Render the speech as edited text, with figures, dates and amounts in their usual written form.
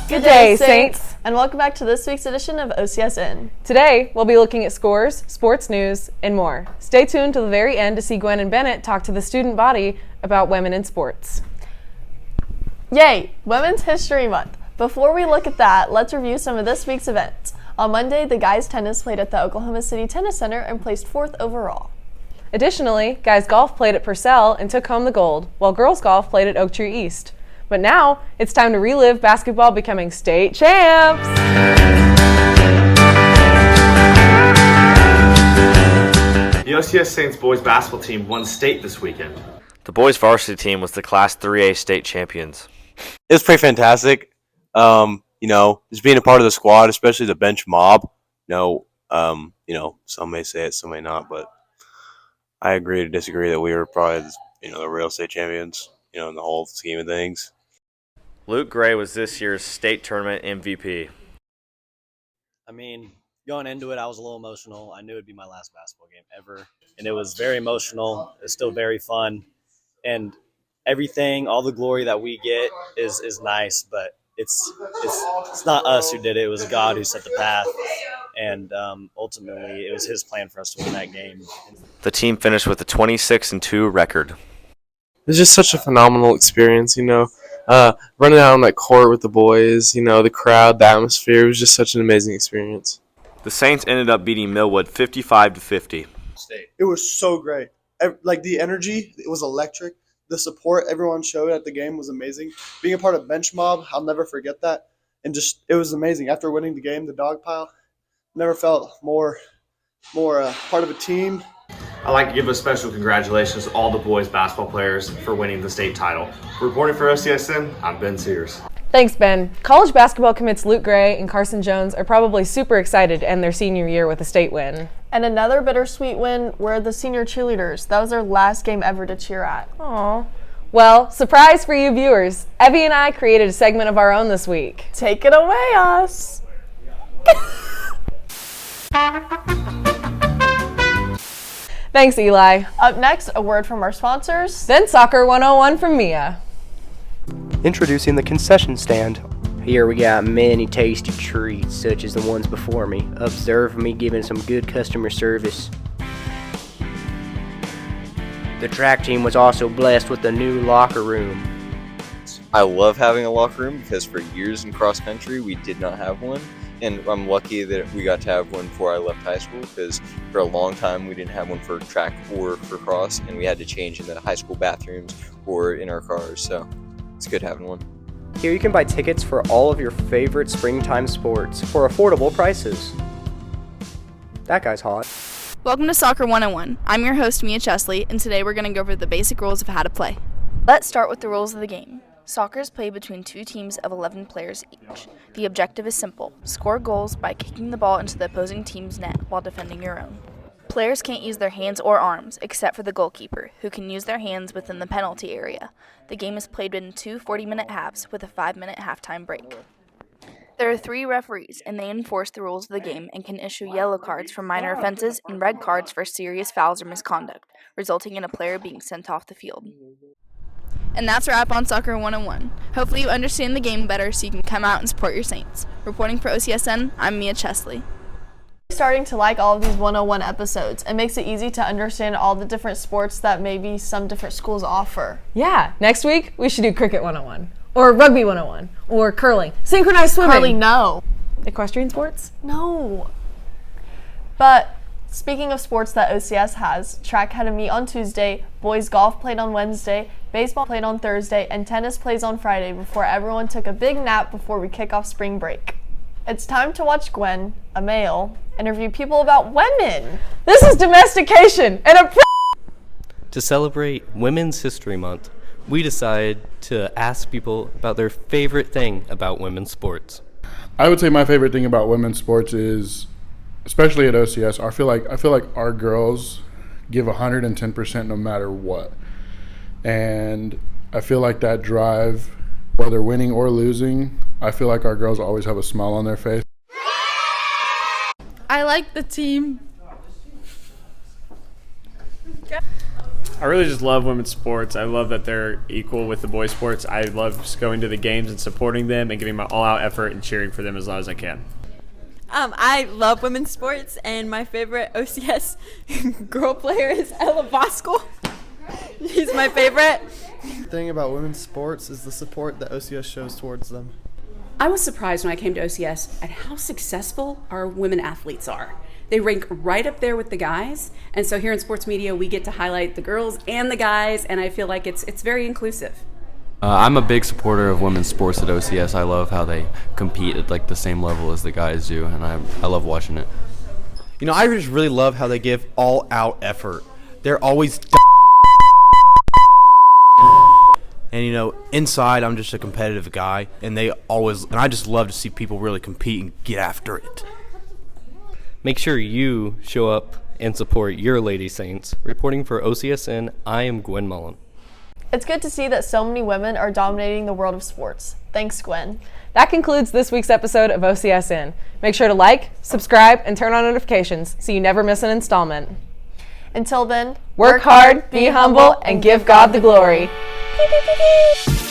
Good day, Saints! And welcome back to this week's edition of OCSN. Today, we'll be looking at scores, sports news, and more. Stay tuned to the very end to see Gwen and Bennett talk to the student body about women in sports. Yay! Women's History Month. Before we look at that, let's review some of this week's events. On Monday, the guys' tennis played at the Oklahoma City Tennis Center and placed 4th overall. Additionally, guys' golf played at Purcell and took home the gold, while girls' golf played at Oak Tree East. But now, it's time to relive basketball becoming state champs! The OCS Saints boys basketball team won state this weekend. The boys varsity team was the Class 3A state champions. It was pretty fantastic. Just being a part of the squad, especially the bench mob. Some may say it, some may not, but I agree to disagree that we were probably, the real state champions, in the whole scheme of things. Luke Gray was this year's state tournament MVP. Going into it, I was a little emotional. I knew it'd be my last basketball game ever, and it was very emotional. It's still very fun, and everything, all the glory that we get is nice, but it's not us who did it. It was God who set the path, and ultimately it was His plan for us to win that game. The team finished with a 26-2 record. It was just such a phenomenal experience, running out on that court with the boys, the crowd, the atmosphere. It was just such an amazing experience. The Saints ended up beating Millwood 55-50. It was so great. The energy, it was electric. The support everyone showed at the game was amazing. Being a part of Bench Mob, I'll never forget that. And it was amazing. After winning the game, the dog pile, never felt more part of a team. I'd like to give a special congratulations to all the boys basketball players for winning the state title. Reporting for OCSN, I'm Ben Sears. Thanks, Ben. College basketball commits Luke Gray and Carson Jones are probably super excited to end their senior year with a state win. And another bittersweet win were the senior cheerleaders. That was their last game ever to cheer at. Aw. Well, surprise for you viewers. Evie and I created a segment of our own this week. Take it away, us! Thanks, Eli. Up next, a word from our sponsors. Then Soccer 101 from Mia. Introducing the concession stand. Here we got many tasty treats, such as the ones before me. Observe me giving some good customer service. The track team was also blessed with a new locker room. I love having a locker room because for years in cross country we did not have one, and I'm lucky that we got to have one before I left high school because for a long time we didn't have one for track or for cross, and we had to change in the high school bathrooms or in our cars, so it's good having one. Here you can buy tickets for all of your favorite springtime sports for affordable prices. That guy's hot. Welcome to Soccer 101. I'm your host, Mia Chesley, and today we're going to go over the basic rules of how to play. Let's start with the rules of the game. Soccer is played between two teams of 11 players each. The objective is simple: score goals by kicking the ball into the opposing team's net while defending your own. Players can't use their hands or arms, except for the goalkeeper, who can use their hands within the penalty area. The game is played in two 40-minute halves with a 5-minute halftime break. There are 3 referees, and they enforce the rules of the game and can issue yellow cards for minor offenses and red cards for serious fouls or misconduct, resulting in a player being sent off the field. And that's a wrap on Soccer 101. Hopefully you understand the game better so you can come out and support your Saints. Reporting for OCSN, I'm Mia Chesley. Starting to like all of these 101 episodes. It makes it easy to understand all the different sports that maybe some different schools offer. Yeah, next week we should do Cricket 101, or Rugby 101, or curling, synchronized swimming. Curling, no. Equestrian sports? No. But speaking of sports that OCS has, track had a meet on Tuesday, boys golf played on Wednesday, baseball played on Thursday, and tennis plays on Friday before everyone took a big nap before we kick off spring break. It's time to watch Gwen, a male, interview people about women. This is domestication and a To celebrate Women's History Month, we decided to ask people about their favorite thing about women's sports. I would say my favorite thing about women's sports is, especially at OCS, I feel like our girls give 110% no matter what. And I feel like that drive, whether winning or losing, I feel like our girls always have a smile on their face. I like the team. I really just love women's sports. I love that they're equal with the boys' sports. I love just going to the games and supporting them and giving my all-out effort and cheering for them as loud as I can. I love women's sports, and my favorite OCS girl player is Ella Voskel. She's my favorite. The thing about women's sports is the support that OCS shows towards them. I was surprised when I came to OCS at how successful our women athletes are. They rank right up there with the guys, and so here in sports media we get to highlight the girls and the guys, and I feel like it's very inclusive. I'm a big supporter of women's sports at OCS. I love how they compete at like the same level as the guys do, and I love watching it. You know, I just really love how they give all-out effort. They're always and you know, inside I'm just a competitive guy, and I just love to see people really compete and get after it. Make sure you show up and support your Lady Saints. Reporting for OCSN, I am Gwen Mullen. It's good to see that so many women are dominating the world of sports. Thanks, Gwen. That concludes this week's episode of OCSN. Make sure to like, subscribe, and turn on notifications so you never miss an installment. Until then, work hard, be humble, and give God the glory. Pew, pew, pew, pew.